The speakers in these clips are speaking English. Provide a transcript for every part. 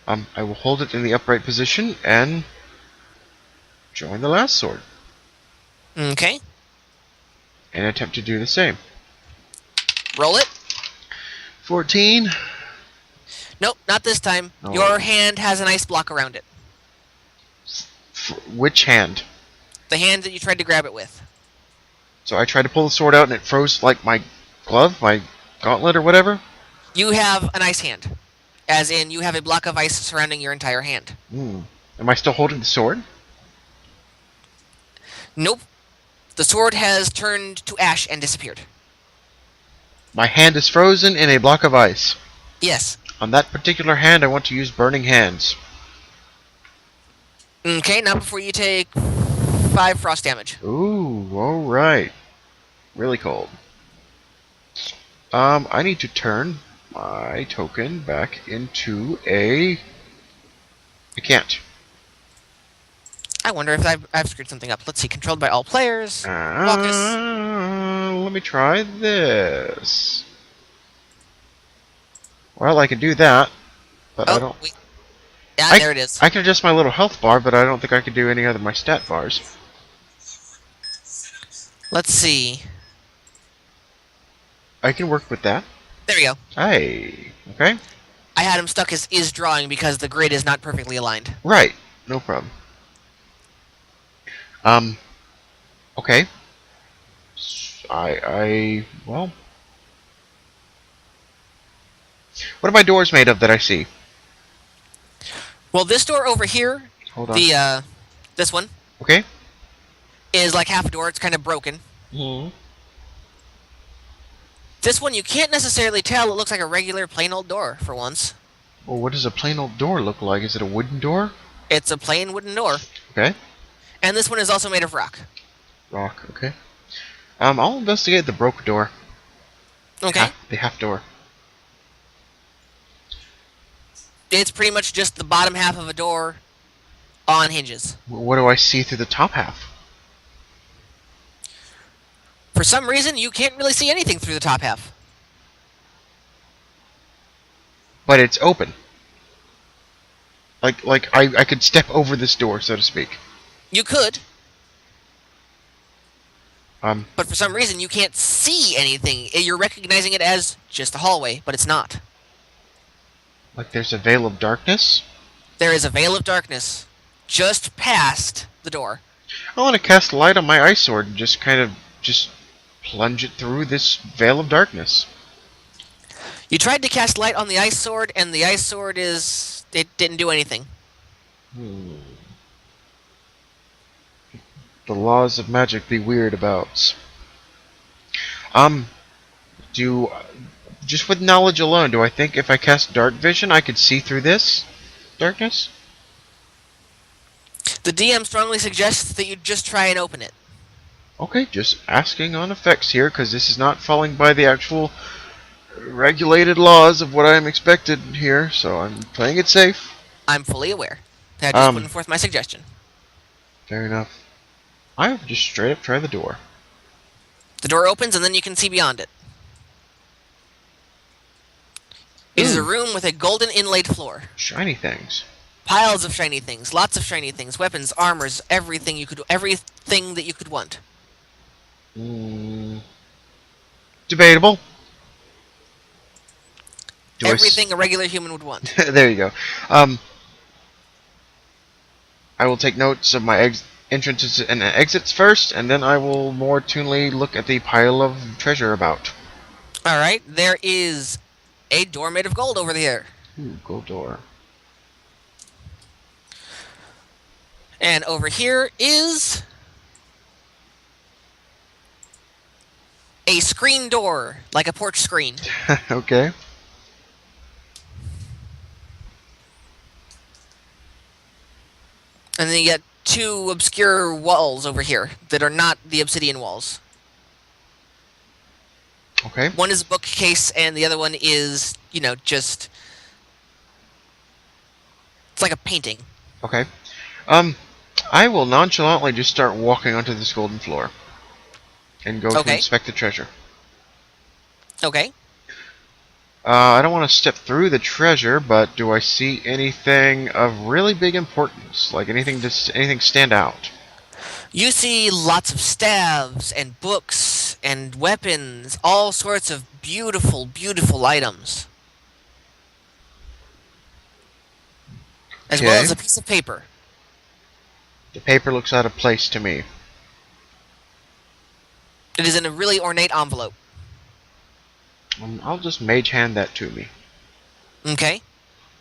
I will hold it in the upright position and join the last sword. Okay. And attempt to do the same. Roll it. 14. Nope, not this time. Oh. Your hand has an ice block around it. Which hand? The hand that you tried to grab it with. So I tried to pull the sword out and it froze like my glove, my gauntlet or whatever? You have an ice hand. As in, you have a block of ice surrounding your entire hand. Am I still holding the sword? Nope. The sword has turned to ash and disappeared. My hand is frozen in a block of ice. Yes. On that particular hand, I want to use Burning Hands. Okay, now before you take 5 frost damage. Ooh, alright. Really cold. I need to turn my token back into a... I can't. I wonder if I've screwed something up. Let's see, controlled by all players. Walkas. Let me try this. Well, I can do that, but I don't... Wait. Yeah, there it is. I can adjust my little health bar, but I don't think I can do any other of my stat bars. Let's see. I can work with that. There we go. Hey, okay. I had him stuck as is drawing because the grid is not perfectly aligned. Right, no problem. Okay. Well... What are my doors made of that I see? Well, this door over here, Hold on. This one, Okay. is like half a door. It's kind of broken. Mm-hmm. This one, you can't necessarily tell. It looks like a regular plain old door for once. Well, what does a plain old door look like? Is it a wooden door? It's a plain wooden door. Okay. And this one is also made of rock. Rock, okay. I'll investigate the broke door. Okay. The half door. It's pretty much just the bottom half of a door on hinges. What do I see through the top half? For some reason, you can't really see anything through the top half. But it's open. Like I could step over this door, so to speak. You could. Um, But for some reason, you can't see anything. You're recognizing it as just a hallway, but it's not. like there's a veil of darkness? There is a veil of darkness just past the door. I want to cast light on my ice sword and just kind of just plunge it through this veil of darkness. You tried to cast light on the ice sword, and the ice sword it didn't do anything. The laws of magic be weird about. Just with knowledge alone, do I think if I cast dark vision I could see through this darkness? The DM strongly suggests that you just try and open it. Okay, just asking on effects here, because this is not falling by the actual regulated laws of what I am expected here, so I'm playing it safe. I'm fully aware. I just putting forth my suggestion. Fair enough. I will just straight up try the door. The door opens, and then you can see beyond it. It is a room with a golden inlaid floor. Shiny things. Piles of shiny things, lots of shiny things, weapons, armors, everything that you could want. Debatable. Everything a regular human would want. There you go. I will take notes of my entrances and exits first, and then I will more tunely look at the pile of treasure about. Alright, there is a door made of gold over there. Ooh, gold door. And over here is a screen door, like a porch screen. Okay. And then you get 2 obscure walls over here that are not the obsidian walls. Okay. One is a bookcase, and the other one is, just... It's like a painting. Okay. I will nonchalantly just start walking onto this golden floor. And go to inspect the treasure. Okay. I don't want to step through the treasure, but do I see anything of really big importance? Like anything stand out? You see lots of staves and books and weapons, all sorts of beautiful, beautiful items, as well Okay. as a piece of paper. The paper looks out of place to me. It is in a really ornate envelope. I'll just mage hand that to me. Okay?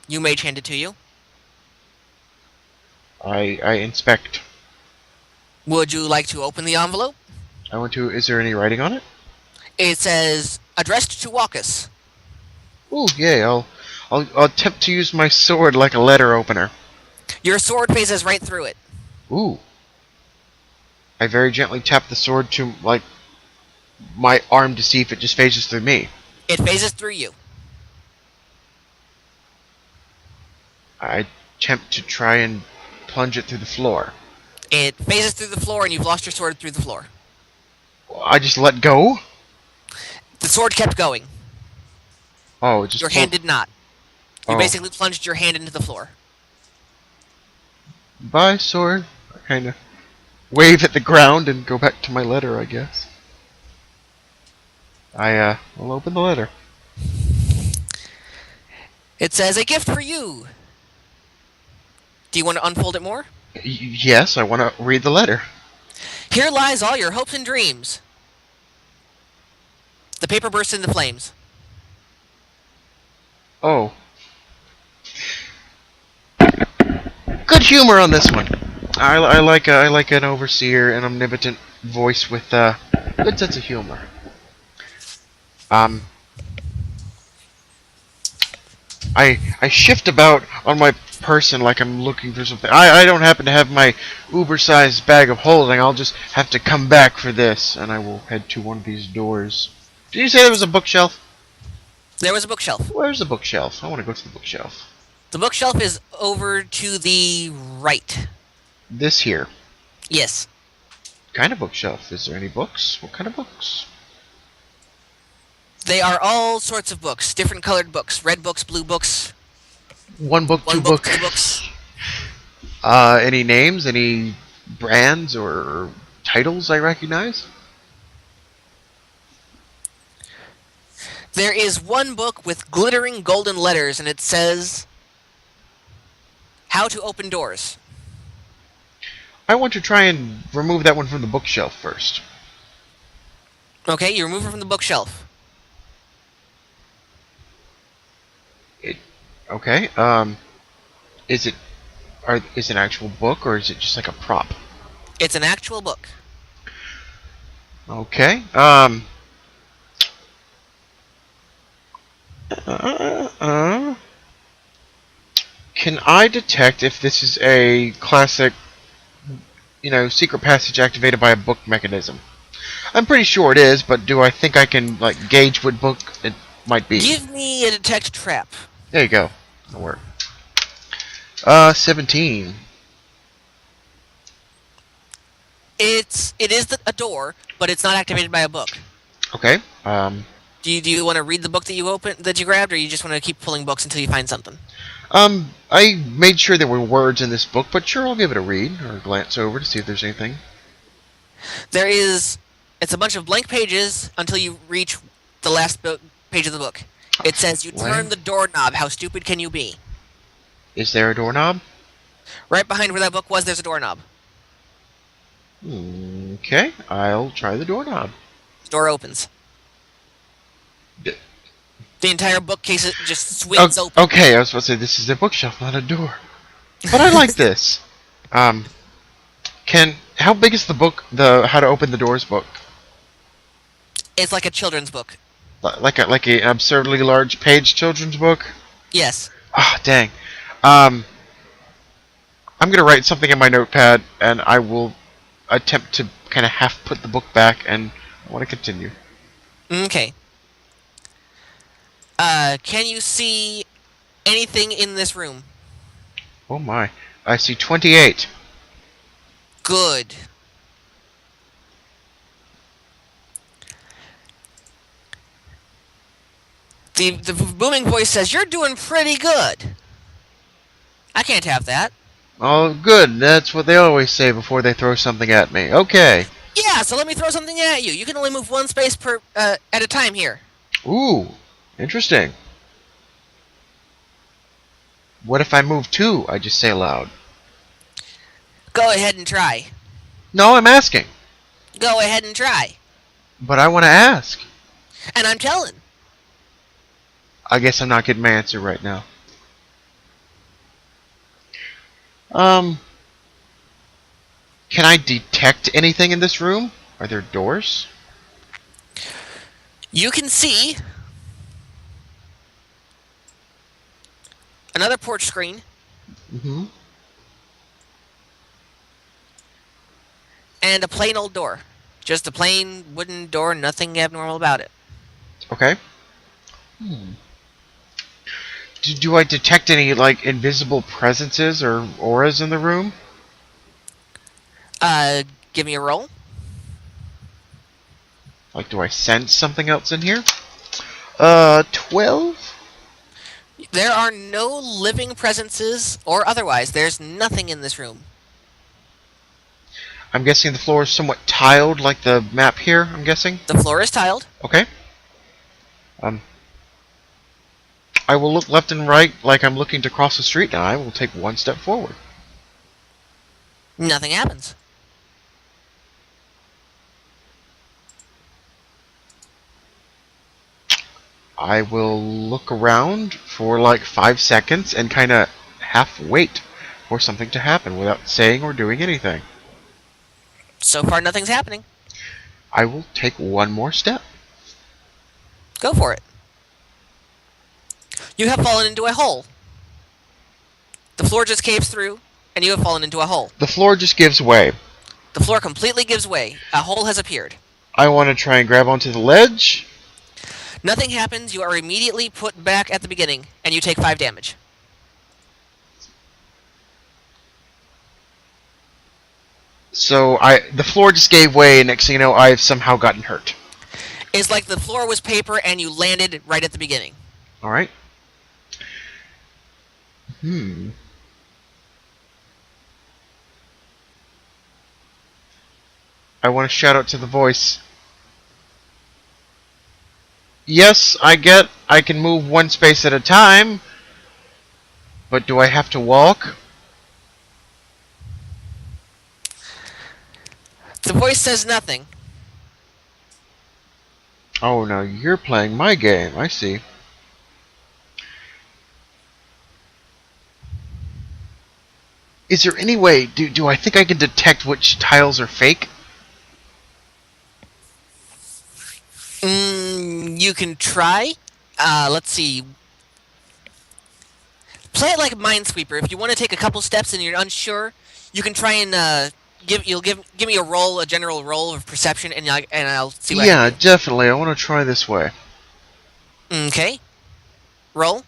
You mage hand it to you. I inspect. Would you like to open the envelope? I want to. Is there any writing on it? It says, addressed to Walkas. Ooh, yay! I'll attempt to use my sword like a letter opener. Your sword phases right through it. Ooh. I very gently tap the sword to like my arm to see if it just phases through me. It phases through you. I attempt to try and plunge it through the floor. It phases through the floor, and you've lost your sword through the floor. I just let go. The sword kept going. Oh, it just Your hand did not. You Oh. basically plunged your hand into the floor. Bye, sword. I kind of wave at the ground and go back to my letter, I guess. Will open the letter. It says, a gift for you. Do you want to unfold it more? Yes, I want to read the letter. Here lies all your hopes and dreams. The paper bursts into flames. Oh. Good humor on this one. I like an overseer, an omnipotent voice with a good sense of humor. I shift about on my person like I'm looking for something. I don't happen to have my uber-sized bag of holding. I'll just have to come back for this, and I will head to one of these doors. Did you say there was a bookshelf? There was a bookshelf. Where's the bookshelf? I want to go to the bookshelf. The bookshelf is over to the right. This here. Yes. Kind of bookshelf? Is there any books? What kind of books? They are all sorts of books, different colored books, red books, blue books. One book, two book, books. 2 books. Any names? Any brands or titles I recognize? There is one book with glittering golden letters, and it says, How to Open Doors. I want to try and remove that one from the bookshelf first. Okay, you remove it from the bookshelf. Okay. Is it an actual book or is it just like a prop? It's an actual book. Okay. Can I detect if this is a classic, secret passage activated by a book mechanism? I'm pretty sure it is, but do I think I can like gauge what book it might be? Give me a detect trap. There you go. That'll work. 17. It is a door, but it's not activated by a book. Okay. Do you want to read the book that you grabbed, or you just want to keep pulling books until you find something? I made sure there were words in this book, but sure, I'll give it a read or glance over to see if there's anything. It's a bunch of blank pages until you reach the last page of the book. It says, you turn the doorknob, how stupid can you be? Is there a doorknob? Right behind where that book was, there's a doorknob. Okay, I'll try the doorknob. The door opens. The entire bookcase just swings open. Okay, I was about to say, this is a bookshelf, not a door. But I like this. How big is the book, the How to Open the Doors book? It's like a children's book. Like an absurdly large page children's book? Yes. Ah, dang. I'm gonna write something in my notepad, and I will attempt to kind of half put the book back, and I want to continue. Okay. Can you see anything in this room? Oh my. I see 28. Good. The booming voice says, "You're doing pretty good." I can't have that. Oh, good. That's what they always say before they throw something at me. Okay. Yeah, so let me throw something at you. You can only move one space per at a time here. Ooh, interesting. What if I move two? I just say aloud. Go ahead and try. No, I'm asking. Go ahead and try. But I want to ask. And I'm telling. I guess I'm not getting my answer right now. Can I detect anything in this room? Are there doors? You can see another porch screen. Mm-hmm. And a plain old door. Just a plain wooden door, nothing abnormal about it. Okay. Do I detect any, like, invisible presences or auras in the room? Give me a roll. Like, do I sense something else in here? 12? There are no living presences or otherwise. There's nothing in this room. I'm guessing the floor is somewhat tiled, like the map here, I'm guessing? The floor is tiled. Okay. I will look left and right like I'm looking to cross the street, and I will take one step forward. Nothing happens. I will look around for like 5 seconds and kind of half wait for something to happen without saying or doing anything. So far, nothing's happening. I will take one more step. Go for it. You have fallen into a hole. The floor just caves through, and you have fallen into a hole. The floor just gives way. The floor completely gives way. A hole has appeared. I want to try and grab onto the ledge. Nothing happens. You are immediately put back at the beginning, and you take 5 damage. So the floor just gave way, and next thing you know, I've somehow gotten hurt. It's like the floor was paper, and you landed right at the beginning. All right. I want to shout out to the voice. Yes, I can move one space at a time, but do I have to walk? The voice says nothing. Oh, now you're playing my game. I see. Is there any way, do I think I can detect which tiles are fake? You can try. Let's see. Play it like a Minesweeper. If you want to take a couple steps and you're unsure, you can try and give me a roll, a general roll of perception, and I'll see what. Yeah, definitely. I want to try this way. Okay. Roll.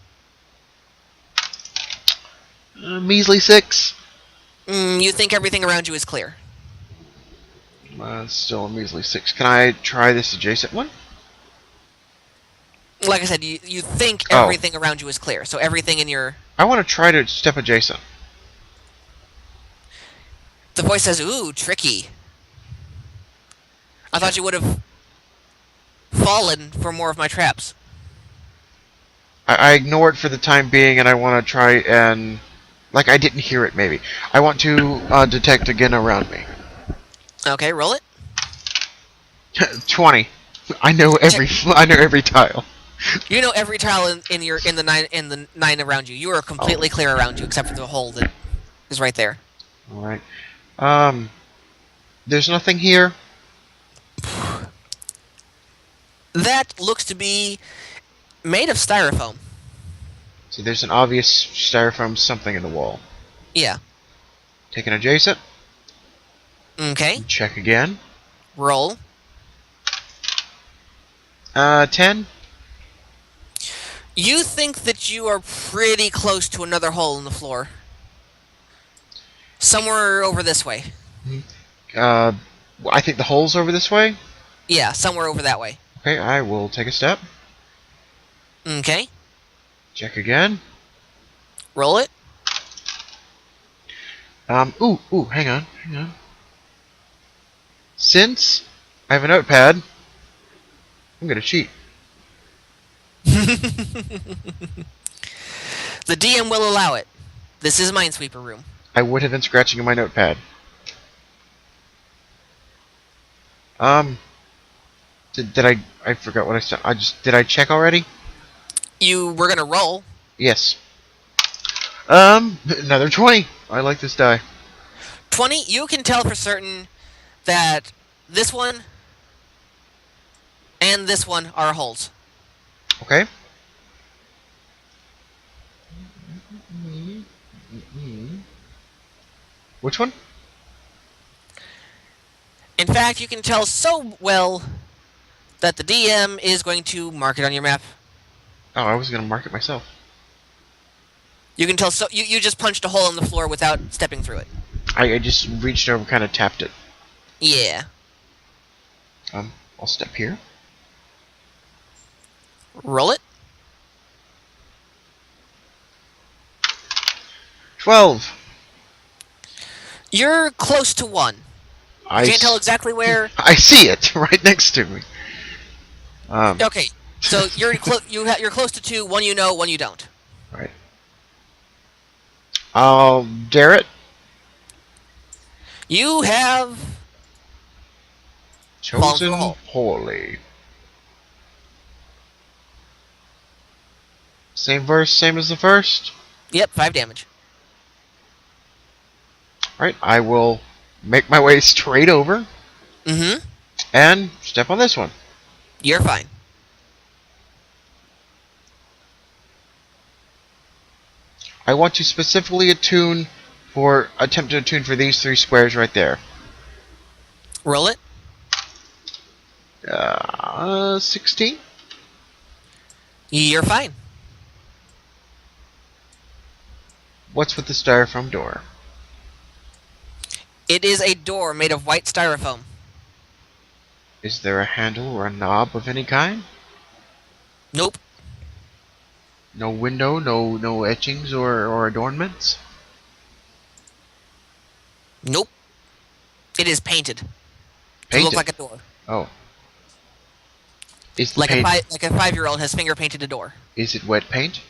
Measly 6. You think everything around you is clear. Still a measly 6. Can I try this adjacent one? Like I said, you think everything around you is clear. So everything in your... I want to try to step adjacent. The voice says, "Ooh, tricky. I thought you would have fallen for more of my traps." I ignore it for the time being, and I want to try and... Like, I didn't hear it, maybe. I want to detect again around me. Okay, roll it. 20. I know every tile. You know every tile in the nine around you. You are completely clear around you, except for the hole that is right there. All right. There's nothing here. That looks to be made of styrofoam. So there's an obvious styrofoam something in the wall. Yeah. Take an adjacent. Okay. Check again. Roll. 10. You think that you are pretty close to another hole in the floor. Somewhere over this way. I think the hole's over this way. Yeah, somewhere over that way. Okay, I will take a step. Okay. Check again. Roll it. Ooh, hang on. Since I have a notepad, I'm gonna cheat. The DM will allow it. This is Minesweeper room. I would have been scratching in my notepad. Um, did I forgot what I said. Did I check already? You were gonna roll. Yes. Another 20. I like this die. 20, you can tell for certain that this one and this one are holes. Okay. Which one? In fact, you can tell so well that the DM is going to mark it on your map. Oh, I was gonna mark it myself. You can tell so you just punched a hole in the floor without stepping through it. I just reached over, kind of tapped it. Yeah. I'll step here. Roll it. 12. You're close to one. You can't tell exactly where. I see it right next to me. Okay, so you're you're close to two. One you know, one you don't. Right. I'll dare it. You have fallen through Chosen a hole. poorly. Same verse, same as the first. Yep, 5 damage. Alright, I will make my way straight over Mm-hmm. and step on this one. You're fine. I want to specifically attempt to attune for these 3 squares right there. Roll it. 16? You're fine. What's with the styrofoam door? It is a door made of white styrofoam. Is there a handle or a knob of any kind? Nope. No window, no etchings or adornments? Nope. It is painted. To Painted? look like a door. Oh. Is the Like paint, like a 5-year-old has finger painted a door. Is it wet paint?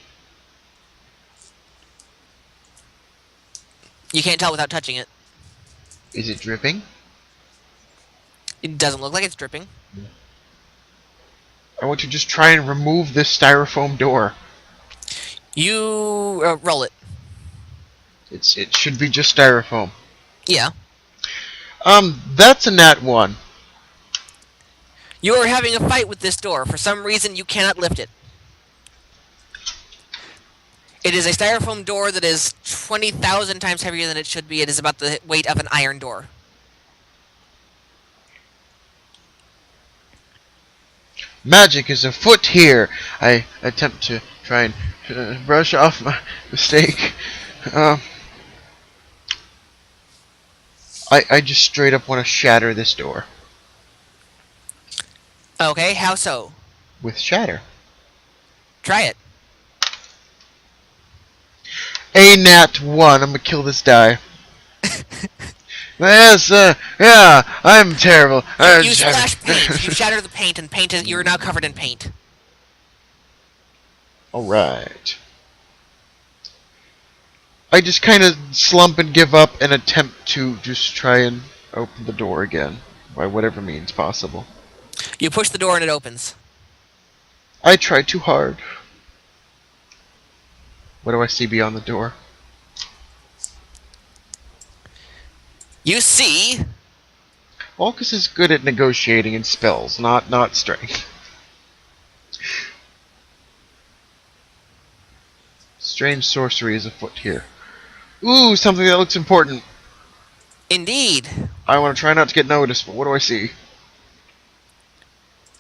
You can't tell without touching it. Is it dripping? It doesn't look like it's dripping. I want to just try and remove this styrofoam door. You roll it. It should be just styrofoam. Yeah. That's a nat 1. You are having a fight with this door. For some reason, you cannot lift it. It is a styrofoam door that is 20,000 times heavier than it should be. It is about the weight of an iron door. Magic is afoot here. I attempt to try and brush off my mistake. I just straight up want to shatter this door. Okay, how so? With shatter. Try it. A nat 1. I'm gonna kill this die. Yes, yeah, I'm terrible. You splash paint. You shatter the paint, and you're now covered in paint. Alright. I just kind of slump and give up and attempt to just try and open the door again. By whatever means possible. You push the door and it opens. I tried too hard. What do I see beyond the door? You see... Walkas is good at negotiating in spells, not strength. Strange sorcery is afoot here. Ooh, something that looks important. Indeed. I want to try not to get noticed, but what do I see?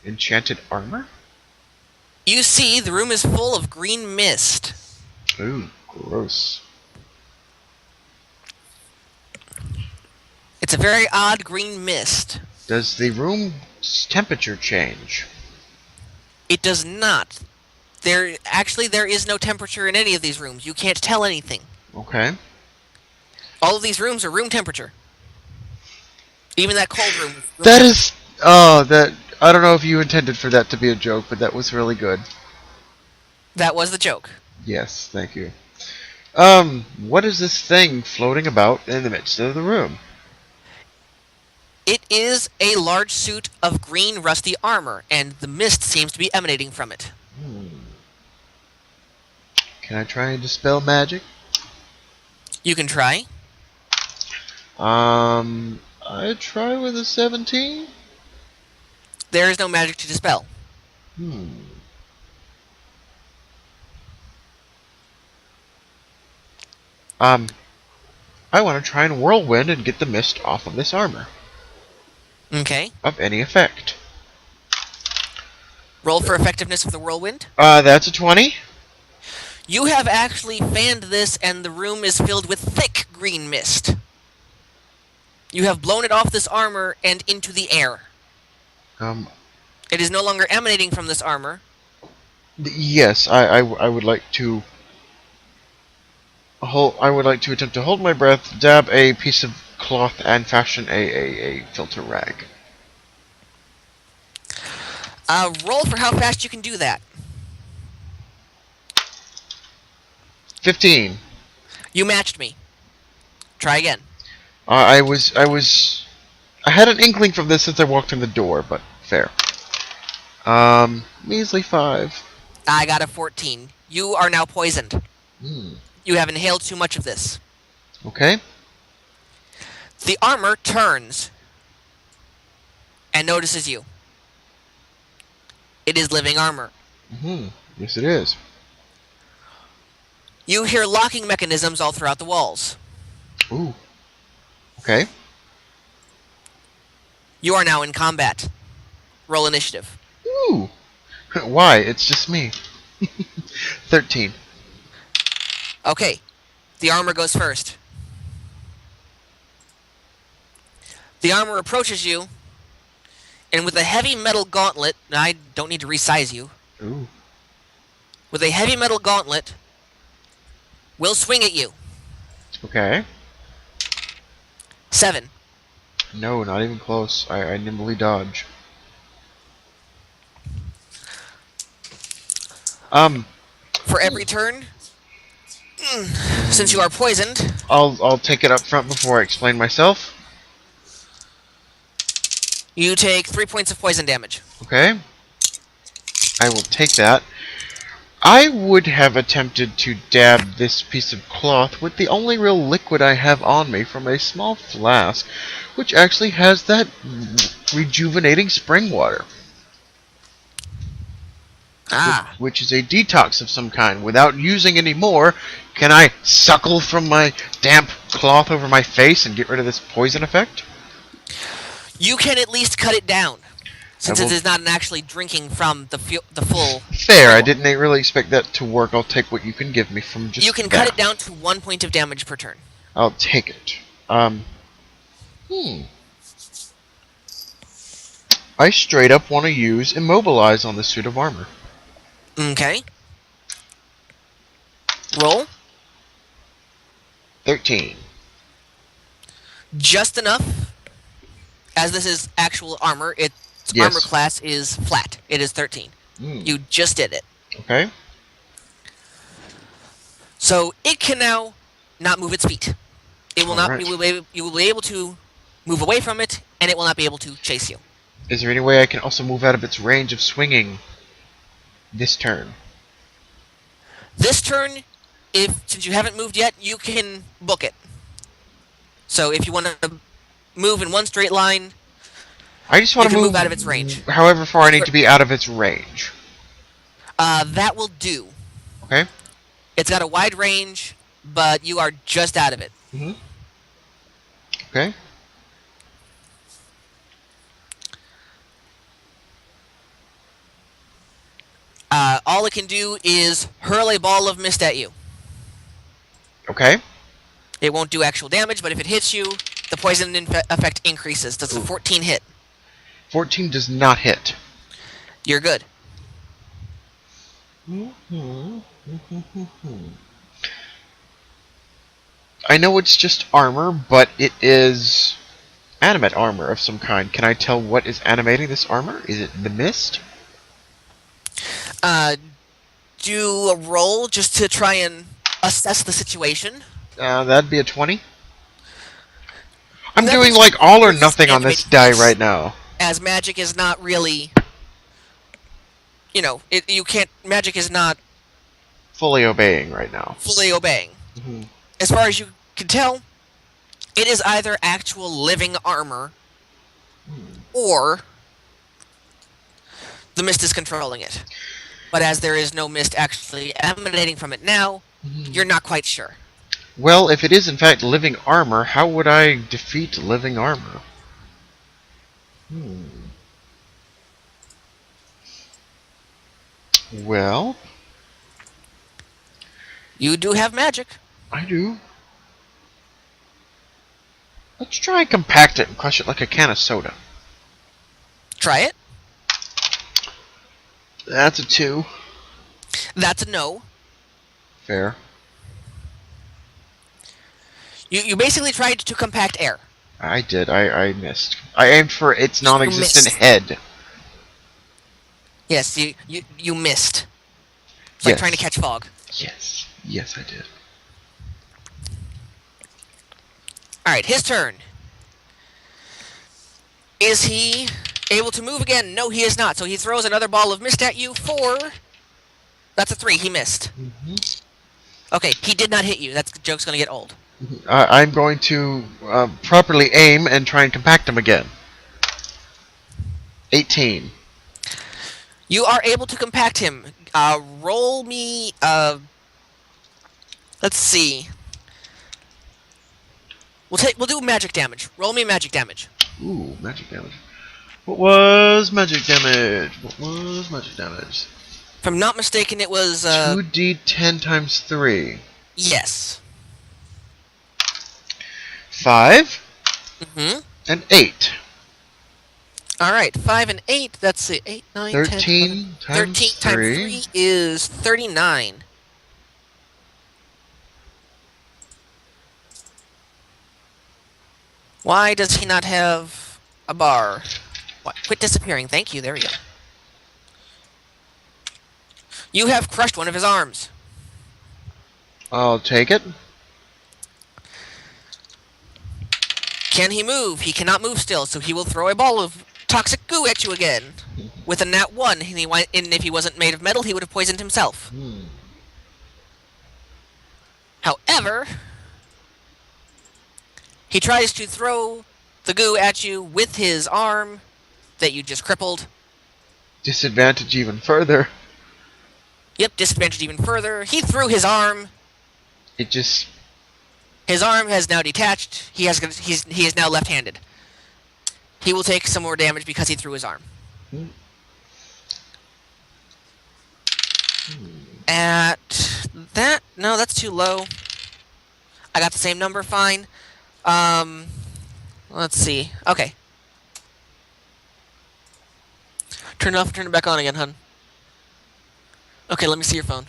Enchanted armor? You see the room is full of green mist. Ooh, gross. It's a very odd green mist. Does the room's temperature change? It does not. There is no temperature in any of these rooms. You can't tell anything. Okay. All of these rooms are room temperature. Even that cold room. Is room That temperature. is. Oh, that. I don't know if you intended for that to be a joke, but that was really good. That was the joke. Yes, thank you. What is this thing floating about in the midst of the room? It is a large suit of green rusty armor, and the mist seems to be emanating from it. Can I try and dispel magic? You can try. I try with a 17. There is no magic to dispel. I want to try and whirlwind and get the mist off of this armor. Okay. Of any effect. Roll for effectiveness of the whirlwind. That's a 20. You have actually fanned this, and the room is filled with thick green mist. You have blown it off this armor and into the air. It is no longer emanating from this armor. Yes, I would like to. I would like to attempt to hold my breath, dab a piece of cloth, and fashion a filter rag. Roll for how fast you can do that. 15. You matched me. Try again. I had an inkling from this since I walked in the door, but fair. Measly 5. I got a 14. You are now poisoned. You have inhaled too much of this. Okay. The armor turns and notices you. It is living armor. Yes, it is. You hear locking mechanisms all throughout the walls. Ooh. Okay. You are now in combat. Roll initiative. Ooh. Why? It's just me. 13. Okay. The armor goes first. The armor approaches you, and with a heavy metal gauntlet, I don't need to resize you. Ooh. With a heavy metal gauntlet, will swing at you. Okay. 7. No, not even close. I nimbly dodge. For every turn, since you are poisoned, I'll take it up front before I explain myself. you take 3 points of poison damage. Okay. I will take that. I would have attempted to dab this piece of cloth with the only real liquid I have on me from a small flask, which actually has that rejuvenating spring water. Ah. Which is a detox of some kind. Without using any more, can I suckle from my damp cloth over my face and get rid of this poison effect? You can at least cut it down, since it is not actually drinking from the full... Fair, I didn't really expect that to work. I'll take what you can give me from just You can cut it down to 1 point of damage per turn. I'll take it. I straight up want to use Immobilize on this suit of armor. Okay. Roll. 13. Just enough. As this is actual armor, its armor class is flat. It is 13. You just did it. Okay. So it can now not move its feet. It will not. You will be able to move away from it, and it will not be able to chase you. Is there any way I can also move out of its range of swinging this turn? This turn, since you haven't moved yet, you can book it. So if you want to move in one straight line, I just want to move out of its range. However far I need to be out of its range. That will do. Okay. It's got a wide range, but you are just out of it. Okay. All it can do is hurl a ball of mist at you. Okay. It won't do actual damage, but if it hits you, the poison effect increases. Does a 14 hit? 14 does not hit. You're good. I know it's just armor, but it is animate armor of some kind. Can I tell what is animating this armor? Is it the mist? Do a roll just to try and assess the situation. That'd be a 20. I'm doing Nothing's like all or really nothing on this animating die this, right now. as magic is not really, you can't. Magic is not Fully obeying right now. fully obeying. As far as you can tell, it is either actual living armor, or the mist is controlling it. But as there is no mist actually emanating from it now, you're not quite sure. Well, if it is in fact living armor, how would I defeat living armor? Well, You do have magic. I do. Let's try and compact it and crush it like a can of soda. Try it. That's a 2. That's a no. Fair. You basically tried to compact air. I did. I missed. I aimed for its non-existent missed. head. Yes, you missed. It's like trying to catch fog. Yes. Yes, I did. Alright, his turn. Is he able to move again? No, he is not. So he throws another ball of mist at you for... That's a 3. He missed. Okay, he did not hit you. That joke's going to get old. I'm going to properly aim and try and compact him again. 18. You are able to compact him. Roll me... let's see. We'll do magic damage. Roll me magic damage. Ooh, magic damage. What was magic damage? What was magic damage? If I'm not mistaken, it was... 2d10 times 3. Yes. 5 Mm-hmm. and 8. Alright, 5 and 8, that's 8, 9, 13 10, 11, times 13 times 3 is 39. Why does he not have a bar? What? Quit disappearing, thank you, there we go. You have crushed one of his arms. I'll take it. Can he move? He cannot move still, so he will throw a ball of toxic goo at you again. With a nat 1, and if he wasn't made of metal, he would have poisoned himself. However, he tries to throw the goo at you with his arm that you just crippled. Disadvantage even further. Yep, disadvantage even further. He threw his arm. It just... His arm has now detached. He is now left-handed. He will take some more damage because he threw his arm. At that... No, that's too low. I got the same number, fine. Let's see. Okay. Turn it off and turn it back on again, hun. Okay, let me see your phone.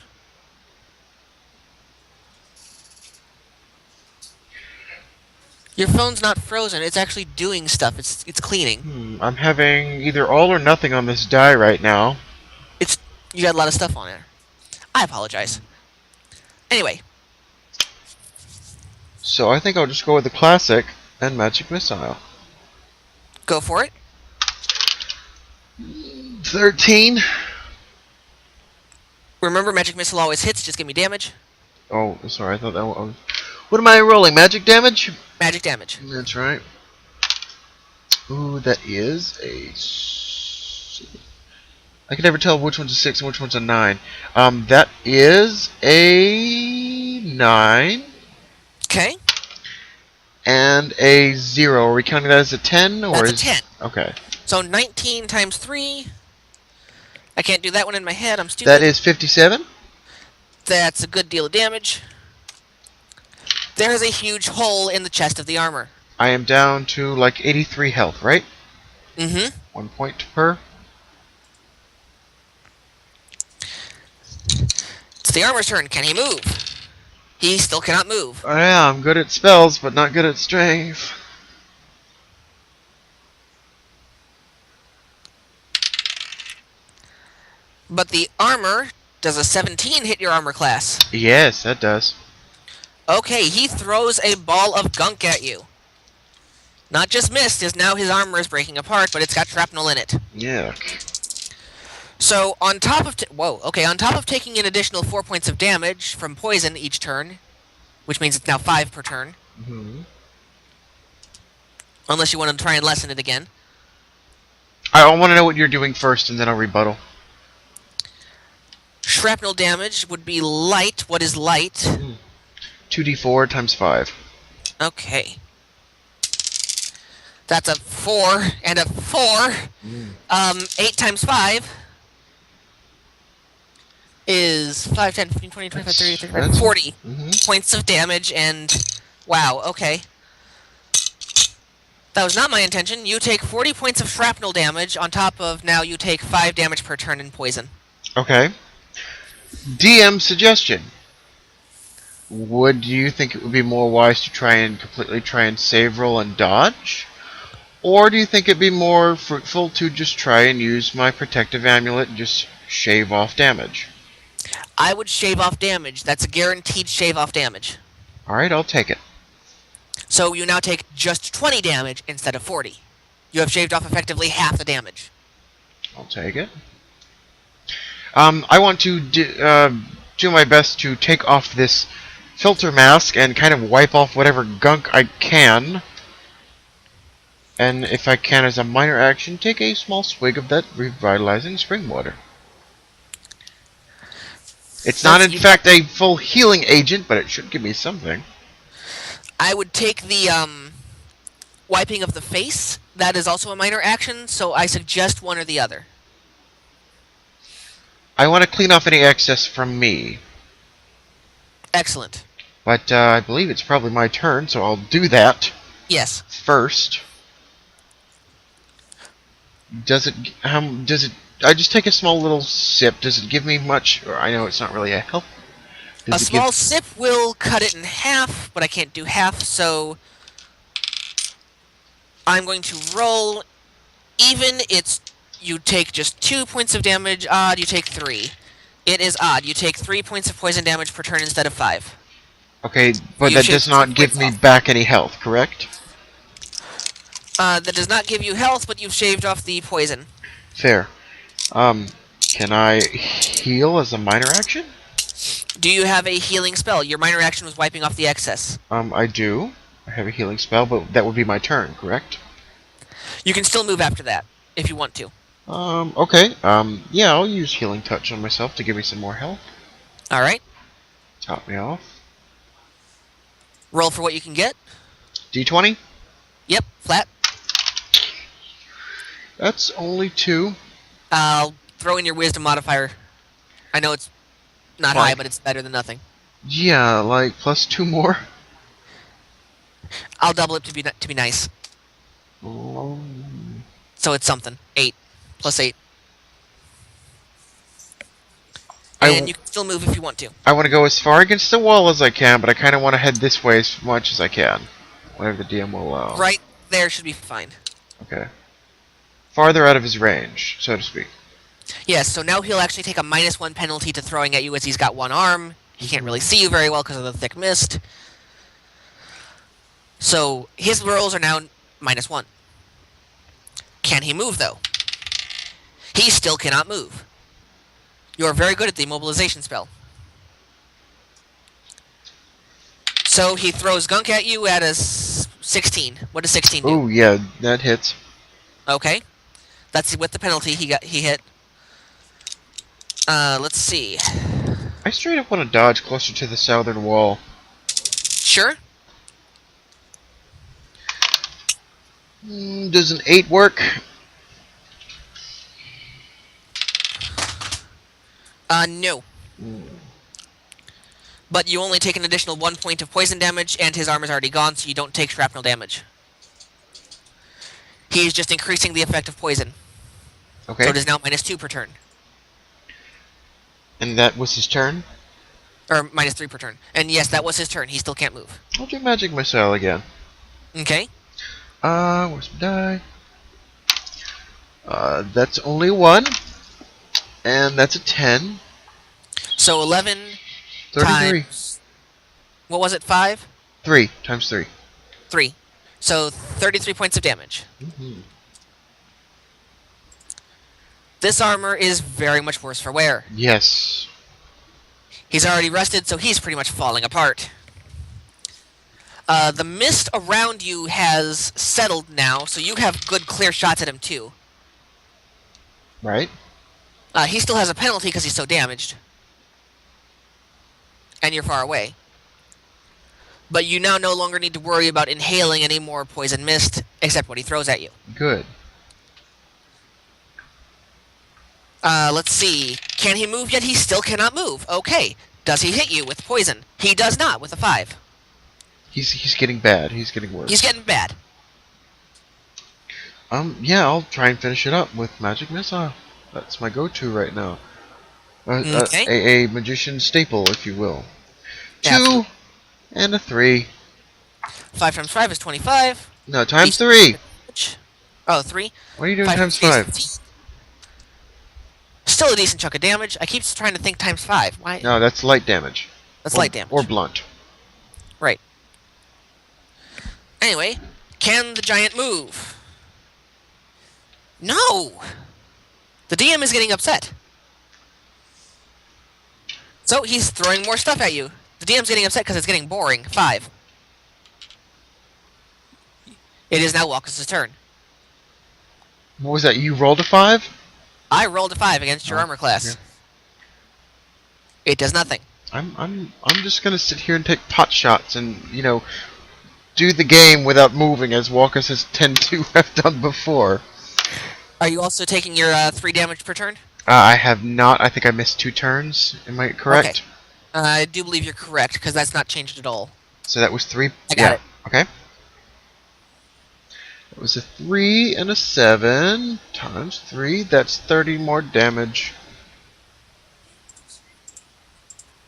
Your phone's not frozen. It's actually doing stuff. It's cleaning. I'm having either all or nothing on this die right now. You got a lot of stuff on there. I apologize. Anyway. So I think I'll just go with the classic and magic missile. Go for it. 13. Remember, magic missile always hits. Just give me damage. Oh, sorry. I thought that was... What am I rolling? Magic damage? Magic damage. That's right. Ooh, that is a... I can never tell which one's a 6 and which one's a 9. That is a 9. Okay. And a 0. Are we counting that as a 10? Or That's is... a 10. Okay. So 19 times 3. I can't do that one in my head. I'm stupid. That is 57. That's a good deal of damage. There is a huge hole in the chest of the armor. I am down to like 83 health, right? Mm-hmm. 1 point per. the armor's turn. Can he move? He still cannot move. Oh, yeah, I'm good at spells, but not good at strength. But the armor, does a 17 hit your armor class? Yes, that does. Okay, he throws a ball of gunk at you. Not just missed, as now his armor is breaking apart, but it's got shrapnel in it. Yuck. So, on top of on top of taking an additional 4 points of damage from poison each turn, which means it's now 5 per turn. Mm-hmm. Unless you want to try and lessen it again. I want to know what you're doing first, and then I'll rebuttal. Shrapnel damage would be light. What is light? 2d4 times 5. Okay. That's a 4 and a 4. 8 times 5 is 5, 10, 15, 20, 25, 30, 35, 40 points of damage, and wow, okay. That was not my intention. You take 40 points of shrapnel damage on top of now you take 5 damage per turn in poison. Okay. DM suggestion. Would you think it would be more wise to completely try and save roll and dodge? Or do you think it'd be more fruitful to just try and use my protective amulet and just shave off damage? I would shave off damage. That's a guaranteed shave off damage. Alright, I'll take it. So you now take just 20 damage instead of 40. You have shaved off effectively half the damage. I'll take it. I want to do my best to take off this filter mask and kind of wipe off whatever gunk I can. And if I can, as a minor action, take a small swig of that revitalizing spring water. It's not, in fact, a full healing agent, but it should give me something. I would take the wiping of the face. That is also a minor action, so I suggest one or the other. I want to clean off any excess from me. Excellent. But I believe it's probably my turn, so I'll do that. Yes. First. I just take a small little sip. Does it give me much? Or I know it's not really a help. A small sip will cut it in half, but I can't do half, so I'm going to roll even. You take just 2 points of damage. Odd, you take 3. It is odd. You take 3 points of poison damage per turn instead of 5. Okay, but that does not give me back any health, correct? That does not give you health, but you've shaved off the poison. Fair. Can I heal as a minor action? Do you have a healing spell? Your minor action was wiping off the excess. I do. I have a healing spell, but that would be my turn, correct? You can still move after that, if you want to. Okay. Yeah, I'll use Healing Touch on myself to give me some more health. Alright. Top me off. Roll for what you can get. D20? Yep, flat. That's only 2. I'll throw in your wisdom modifier. I know it's not high, but it's better than nothing. Yeah, like plus 2 more. I'll double it to be nice. So it's something. 8 plus 8. And you can still move if you want to. I want to go as far against the wall as I can, but I kind of want to head this way as much as I can. Whatever the DM will allow. Right there should be fine. Okay. Farther out of his range, so to speak. Yes, so now he'll actually take a -1 penalty to throwing at you as he's got one arm. He can't really see you very well because of the thick mist. So his rolls are now -1. Can he move, though? He still cannot move. You're very good at the immobilization spell. So he throws gunk at you at a 16. What does 16 do? Oh, yeah, that hits. Okay. That's with the penalty he hit. Let's see. I straight up want to dodge closer to the southern wall. Sure. Does an 8 work? No. But you only take an additional 1 point of poison damage, and his armor's already gone, so you don't take shrapnel damage. He is just increasing the effect of poison. Okay. So it is now -2 per turn. And that was his turn? Or -3 per turn. And yes, that was his turn. He still can't move. I'll do magic missile again. Okay. Where's my die? That's only 1, and that's a 10. So 11 33. times... What was it? 5? 3 times 3. 3. So 33 points of damage. Mm-hmm. This armor is very much worse for wear. Yes. He's already rusted, so he's pretty much falling apart. The mist around you has settled now, so you have good clear shots at him too. Right? He still has a penalty because he's so damaged. And you're far away. But you now no longer need to worry about inhaling any more poison mist, except what he throws at you. Good. Let's see. Can he move yet? He still cannot move. Okay. Does he hit you with poison? He does not with a 5. He's getting bad. He's getting worse. He's getting bad. Yeah, I'll try and finish it up with magic missile. That's my go-to right now. Okay. A magician staple, if you will. Yeah, 2 and a 3. 5 times 5 is 25. No, times 3. Oh, 3? What are you doing 5 times is 5? 15. Still a decent chunk of damage. I keep trying to think times 5. Why? No, that's light damage. That's light damage. Or blunt. Right. Anyway, can the giant move? No! The DM is getting upset. So he's throwing more stuff at you. The DM's getting upset because it's getting boring. 5. It is now Walkas' turn. What was that? You rolled a 5? I rolled a 5 against your armor class. Yeah. It does nothing. I'm just gonna sit here and take pot shots and, do the game without moving, as Walkas has tend to have done before. Are you also taking your 3 damage per turn? I have not. I think I missed 2 turns. Am I correct? Okay. I do believe you're correct, because that's not changed at all. So that was 3. I got it. Okay. It was a 3 and a 7 times 3. That's 30 more damage.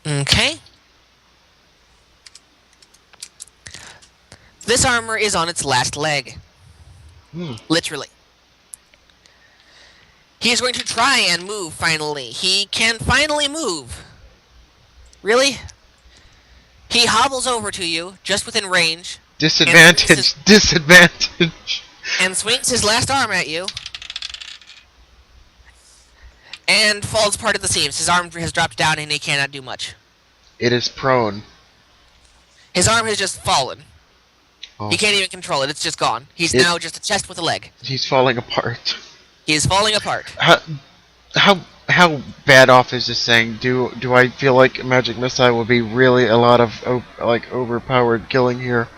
Okay. This armor is on its last leg. Literally. He is going to try and move, finally. He can finally move. Really? He hobbles over to you, just within range. Disadvantage. Disadvantage. And swings his last arm at you. And falls apart at the seams. His arm has dropped down and he cannot do much. It is prone. His arm has just fallen. Oh. He can't even control it. It's just gone. He's now just a chest with a leg. He's falling apart. He is falling apart. How bad off is this thing? Do I feel like magic missile would be really a lot of overpowered killing here?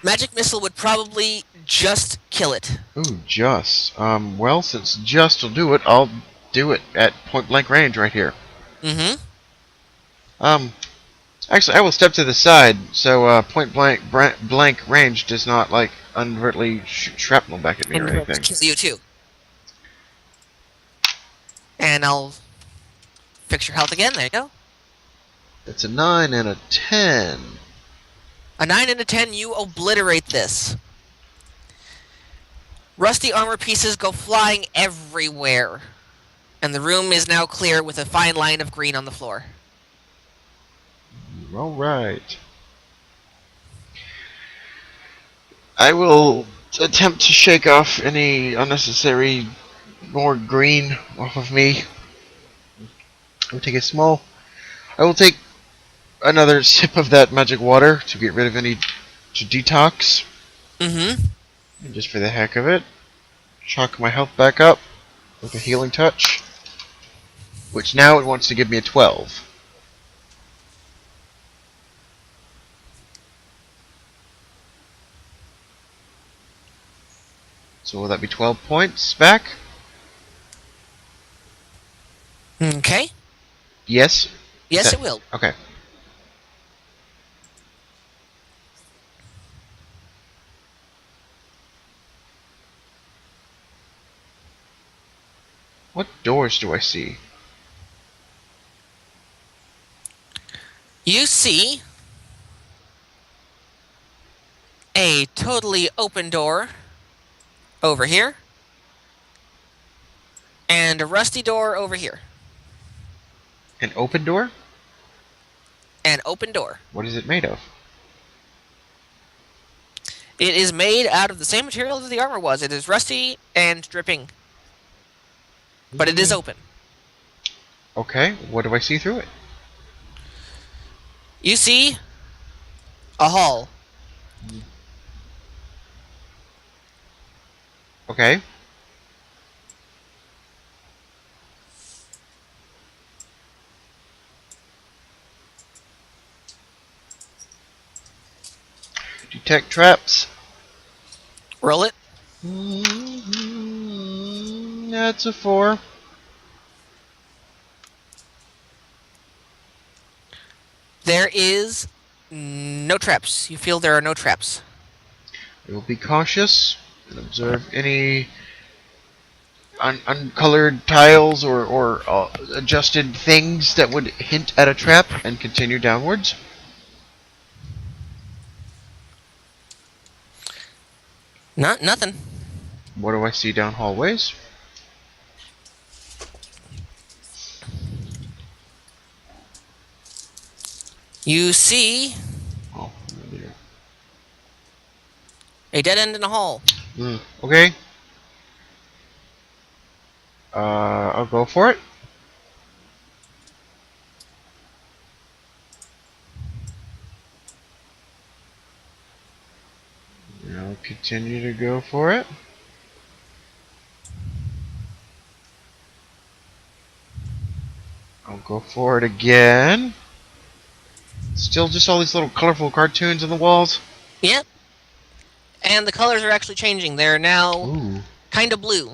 Magic missile would probably just kill it. Ooh, just. Well, since just will do it, I'll do it at point blank range right here. Mm-hmm. Actually, I will step to the side so point blank range does not inadvertently shoot shrapnel back at me or anything. Kill you too. And I'll fix your health again. There you go. That's a 9 and a 10. A 9 and a 10, you obliterate this. Rusty armor pieces go flying everywhere. And the room is now clear with a fine line of green on the floor. Alright. I will attempt to shake off any unnecessary more green off of me. I will take another sip of that magic water to get rid of any to detox. Mm-hmm. And just for the heck of it, chalk my health back up with a healing touch, which now it wants to give me a 12. So will that be 12 points back? Okay. Yes? Yes, it will. Okay. What doors do I see? see a totally open door over here, and a rusty door over here. An open door? An open door. What is it made of? It is made out of the same material as the armor was. It is rusty and dripping, but it is open. Okay, what do I see through it? You see a hall. Okay. Detect traps. Roll it. That's a 4. There is no traps. You feel there are no traps. I will be cautious and observe any uncolored tiles or adjusted things that would hint at a trap and continue downwards. Nothing. What do I see down hallways? You see Oh, there. a dead end in a hall. Okay. I'll go for it. I'll continue to go for it. I'll go for it again. Still just all these little colorful cartoons on the walls. Yep. And the colors are actually changing. They're now kind of blue.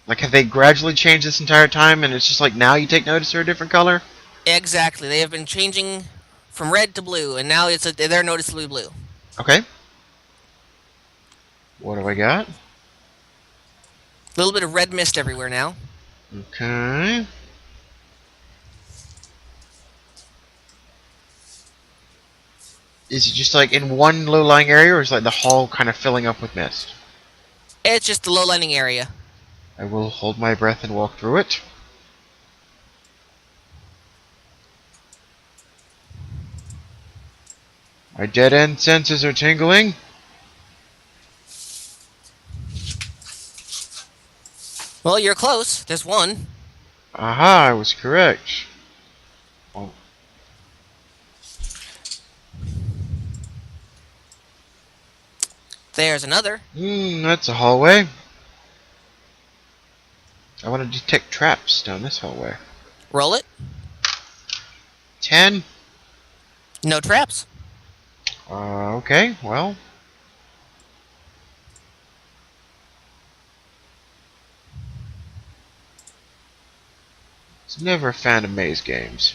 Like, have they gradually changed this entire time and it's just like now you take notice they're a different color? Exactly. They have been changing from red to blue, and now they're noticeably blue. Okay. What do I got? A little bit of red mist everywhere now. Okay. Is it just like in one low-lying area, or is like the hall kind of filling up with mist? It's just the low-lying area. I will hold my breath and walk through it. My dead-end senses are tingling. Well, you're close. There's one. Aha, I was correct. Oh. There's another. That's a hallway. I want to detect traps down this hallway. Roll it. 10. No traps. Okay, well. I was never a fan of maze games.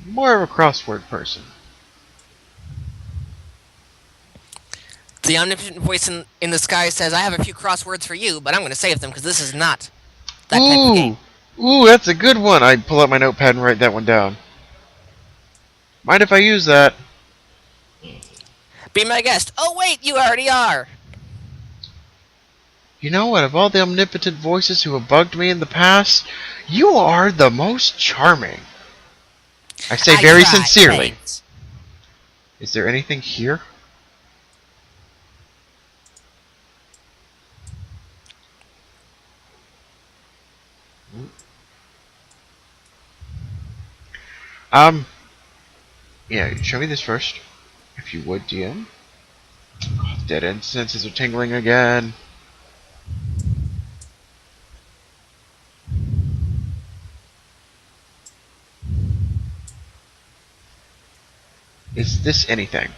More of a crossword person. The omnipotent voice in the sky says, I have a few crosswords for you, but I'm going to save them because this is not that type of game. Ooh, that's a good one. I pull out my notepad and write that one down. Mind if I use that? Be my guest. Oh, wait, you already are. You know what? Of all the omnipotent voices who have bugged me in the past, you are the most charming. I say very sincerely. Thanks. Is there anything here? Yeah, show me this first, if you would, DM. Oh, dead end senses are tingling again. Is this anything?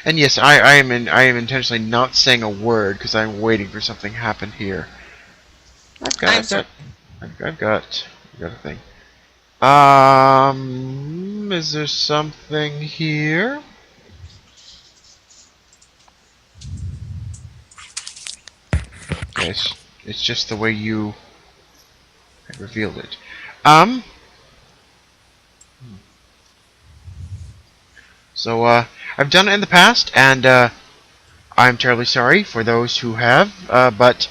And yes, I am intentionally not saying a word because I'm waiting for something to happen here. I've got a thing. Is there something here? Yes, it's just the way you have revealed it. So, I've done it in the past, and, I'm terribly sorry for those who have, but,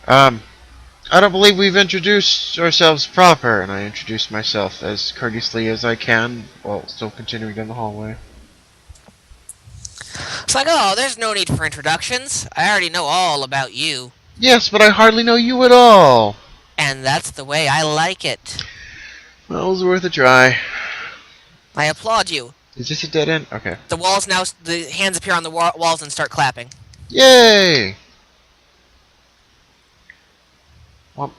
I don't believe we've introduced ourselves proper, and I introduced myself as courteously as I can, while still continuing down the hallway. It's like, oh, there's no need for introductions. I already know all about you. Yes, but I hardly know you at all. And that's the way I like it. Well, it was worth a try. I applaud you. Is this a dead end? Okay. The walls now, the hands appear on the walls and start clapping. Yay! Well,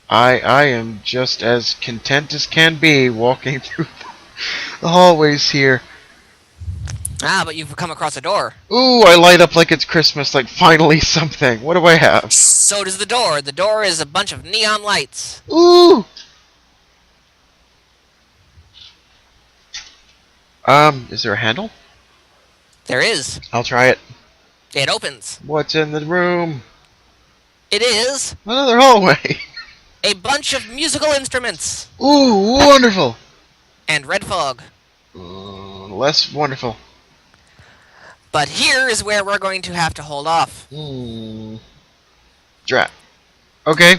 I am just as content as can be walking through the hallways here. Ah, but you've come across a door. Ooh, I light up like it's Christmas, like finally something. What do I have? So does the door. The door is a bunch of neon lights. Ooh! Is there a handle? There is. I'll try it. It opens. What's in the room? It is Another hallway. a bunch of musical instruments. Ooh, wonderful. And red fog. Less wonderful. But here is where we're going to have to hold off. Drat. Okay.